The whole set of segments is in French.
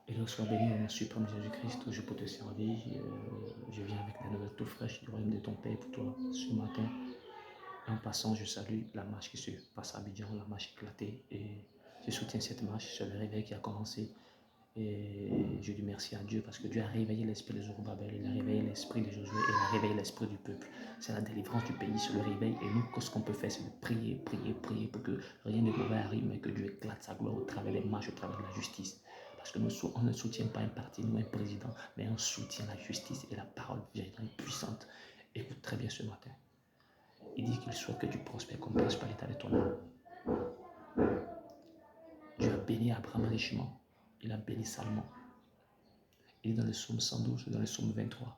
Et le soir béni au nom suprême Jésus-Christ, je peux te servir. Je viens avec des nouvelles tout fraîches du royaume de ton Père pour toi ce matin. En passant, je salue la marche qui se passe à Abidjan, la marche éclatée. Et je soutiens cette marche, c'est le réveil qui a commencé. Et je dis merci à Dieu parce que Dieu a réveillé l'esprit de Zorobabel, il a réveillé l'esprit de Josué, il a réveillé l'esprit du peuple. C'est la délivrance du pays, c'est le réveil. Et nous, ce qu'on peut faire, c'est de prier, prier, prier pour que rien de mauvais arrive, mais que Dieu éclate sa gloire au travers des marches, au travers de la justice. Parce que on ne soutient pas un parti, nous, un président, mais on soutient la justice et la parole véritablement puissante. Écoute très bien ce matin. Il dit qu'il souhaite que tu prospères comme prospère l'état de ton âme. Dieu a béni Abraham richement. Il a béni Salomon. Il est dans le psaume 112, dans le psaume 23.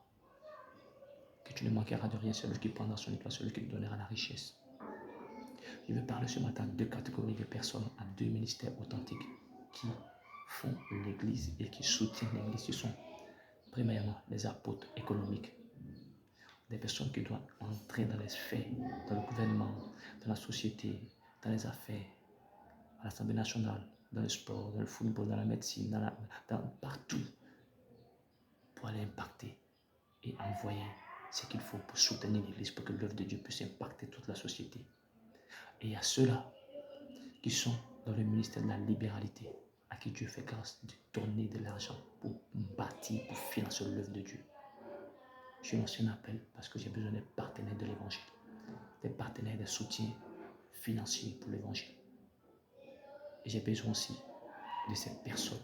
Que tu ne manqueras de rien, celui qui prendra son étoile, celui qui te donnera la richesse. Je veux parler ce matin de deux catégories de personnes à deux ministères authentiques qui font l'église et qui soutiennent l'église. Ce sont premièrement les apôtres économiques. Des personnes qui doivent entrer dans les sphères, dans le gouvernement, dans la société, dans les affaires, à l'Assemblée nationale, dans le sport, dans le football, dans la médecine, partout, pour aller impacter et envoyer ce qu'il faut pour soutenir l'Église, pour que l'œuvre de Dieu puisse impacter toute la société. Et il y a ceux-là qui sont dans le ministère de la libéralité, à qui Dieu fait grâce de donner de l'argent pour bâtir, pour financer l'œuvre de Dieu. Je lance un appel parce que j'ai besoin des partenaires de l'Évangile, des partenaires de soutien financier pour l'Évangile. Et j'ai besoin aussi de ces personnes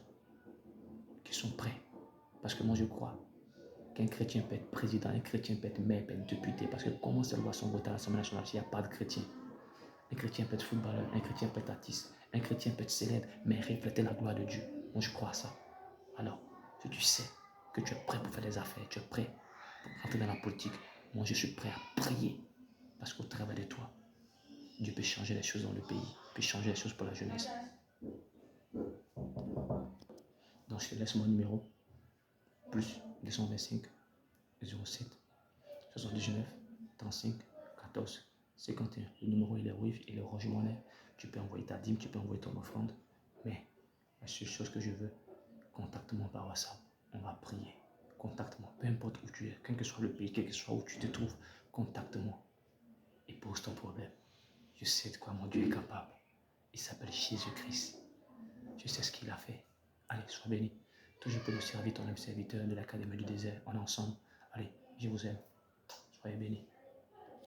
qui sont prêtes. Parce que moi je crois qu'un chrétien peut être président, un chrétien peut être maire, peut être député. Parce que comment ça doit son vote à l'Assemblée nationale s'il n'y a pas de chrétien? Un chrétien peut être footballeur, un chrétien peut être artiste, un chrétien peut être célèbre, mais refléter la gloire de Dieu. Moi je crois à ça. Alors, si tu sais que tu es prêt pour faire des affaires, tu es prêt pour rentrer dans la politique, moi je suis prêt à prier. Parce qu'au travers de toi, Dieu peut changer les choses dans le pays, peut changer les choses pour la jeunesse. Donc je te laisse mon numéro, plus 225 07 79 35 14 51. Le numéro il est Wave, il est Orange Money. Tu peux envoyer ta dîme, tu peux envoyer ton offrande. Mais la seule chose que je veux, contacte-moi par WhatsApp. On va prier. Contacte-moi, peu importe où tu es, quel que soit le pays, quel que soit où tu te trouves, contacte-moi et pose ton problème. Je sais de quoi mon Dieu est capable. Il s'appelle Jésus-Christ. Je sais ce qu'il a fait. Allez, sois béni. Toujours pour nous servir ton âme serviteur de l'Académie du désert. On est ensemble. Allez, je vous aime. Soyez bénis.